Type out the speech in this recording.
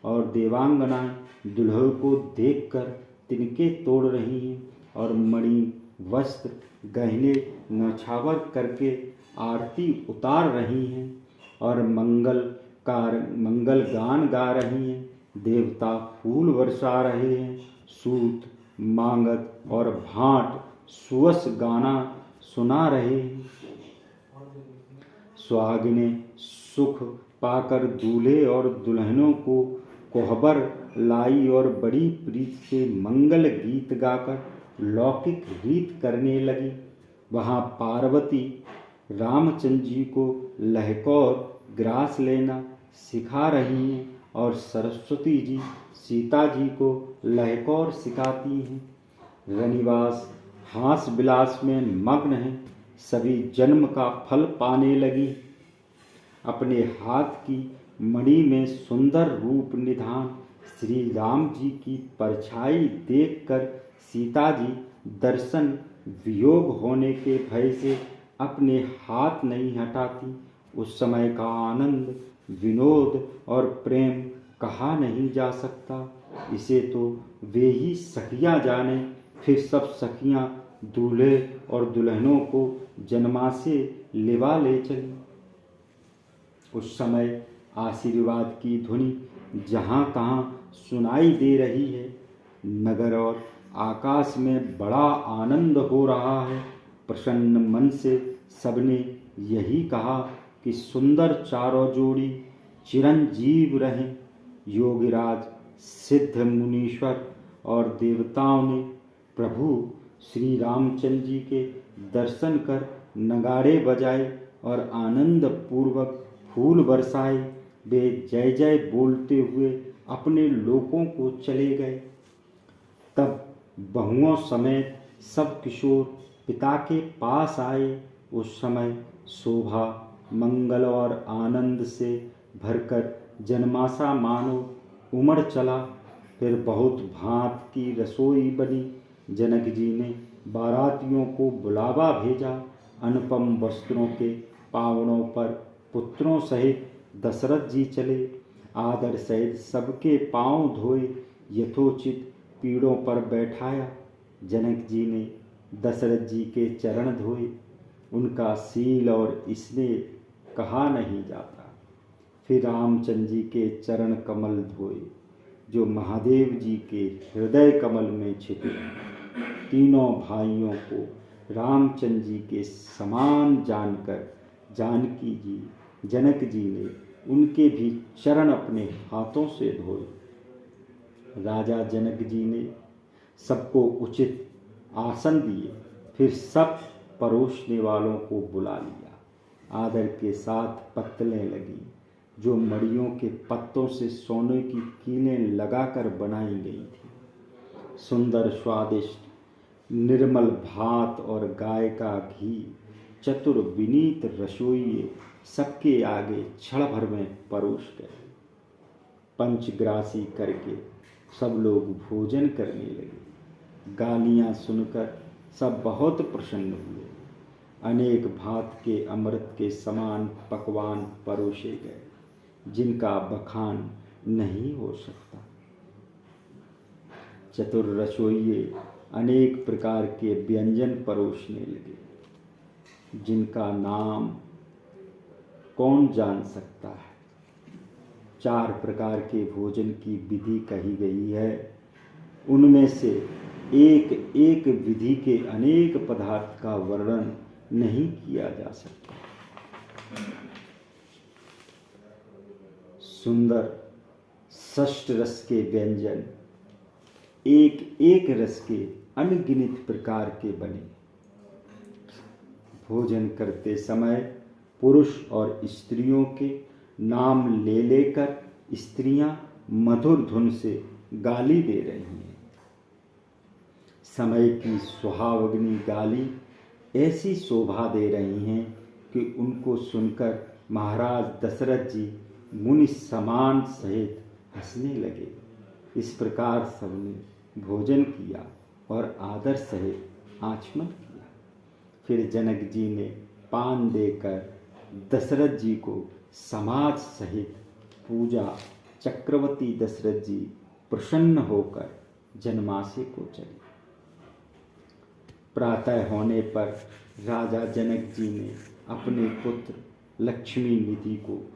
और देवांगनाएं दुल्हे को देखकर तिनके तोड़ रही हैं और मणि वस्त्र गहने नौछावर करके आरती उतार रही हैं और मंगल गान गा रही हैं। देवता फूल बरसा रहे हैं। सूत, मांगत और भाट सुवस गाना सुना रहे हैं। सुहागिनें सुख पाकर दूल्हे और दुल्हनों को कोहबर लाई और बड़ी प्रीत से मंगल गीत गाकर लौकिक रीत करने लगी। वहाँ पार्वती रामचंद्र जी को लहकौर ग्रास लेना सिखा रही हैं और सरस्वती जी सीता जी को लहकौर सिखाती हैं। रनिवास हास विलास में मग्न है। सभी जन्म का फल पाने लगी। अपने हाथ की मणि में सुंदर रूप निधान श्री राम जी की परछाई देखकर सीता जी दर्शन वियोग होने के भय से अपने हाथ नहीं हटाती। उस समय का आनंद, विनोद और प्रेम कहा नहीं जा सकता। इसे तो वे ही सखियाँ जाने। फिर सब सखियाँ दूल्हे और दुल्हनों को जन्मासे लिवा ले चली। उस समय आशीर्वाद की ध्वनि जहाँ तहाँ सुनाई दे रही है। नगर और आकाश में बड़ा आनंद हो रहा है। प्रसन्न मन से सबने यही कहा कि सुंदर चारों जोड़ी चिरंजीव रहें। योगिराज, सिद्ध मुनीश्वर और देवताओं ने प्रभु श्री रामचंद्र जी के दर्शन कर नगाड़े बजाए और आनंद पूर्वक फूल बरसाए। वे जय जय बोलते हुए अपने लोकों को चले गए। तब बहुओं समेत सब किशोर पिता के पास आए। उस समय शोभा, मंगल और आनंद से भरकर जन्मासा मानो उमड़ चला। फिर बहुत भांत की रसोई बनी। जनक जी ने बारातियों को बुलावा भेजा। अनुपम वस्त्रों के पावनों पर पुत्रों सहित दशरथ जी चले। आदर सहित सबके पांव धोए, यथोचित पीड़ों पर बैठाया। जनक जी ने दशरथ जी के चरण धोए। उनका शील और स्नेह कहा नहीं जाता। फिर रामचंद्र जी के चरण कमल धोए जो महादेव जी के हृदय कमल में छिपे। तीनों भाइयों को रामचंद्र जी के समान जानकर जनक जी ने उनके भी चरण अपने हाथों से धोए। राजा जनक जी ने सबको उचित आसन दिए। फिर सब परोसने वालों को बुला लिया। आदर के साथ पत्तलें लगी जो मड़ियों के पत्तों से सोने की कीलें लगाकर बनाई गई थी। सुंदर स्वादिष्ट निर्मल भात और गाय का घी चतुर विनीत रसोइये सबके आगे क्षण भर में परोस गए। पंचग्रासी करके सब लोग भोजन करने लगे। गालियाँ सुनकर सब बहुत प्रसन्न हुए। अनेक भात के अमृत के समान पकवान परोसे गए जिनका बखान नहीं हो सकता। चतुर रसोइये अनेक प्रकार के व्यंजन परोसने लगे जिनका नाम कौन जान सकता है। 4 प्रकार के भोजन की विधि कही गई है। उनमें से एक एक विधि के अनेक पदार्थ का वर्णन नहीं किया जा सकता। सुंदर षष्ठ रस के व्यंजन एक एक रस के अनगिनत प्रकार के बने। भोजन करते समय पुरुष और स्त्रियों के नाम ले लेकर स्त्रियां मधुर धुन से गाली दे रही हैं। समय की सुहावग्नी गाली ऐसी शोभा दे रही हैं कि उनको सुनकर महाराज दशरथ जी मुनि समान सहित हंसने लगे। इस प्रकार सबने भोजन किया और आदर सहित आचमन किया। फिर जनक जी ने पान देकर दशरथ जी को समाज सहित पूजा चक्रवर्ती दशरथ जी प्रसन्न होकर जनमासे को चले। प्रातः होने पर राजा जनक जी ने अपने पुत्र लक्ष्मी निधि को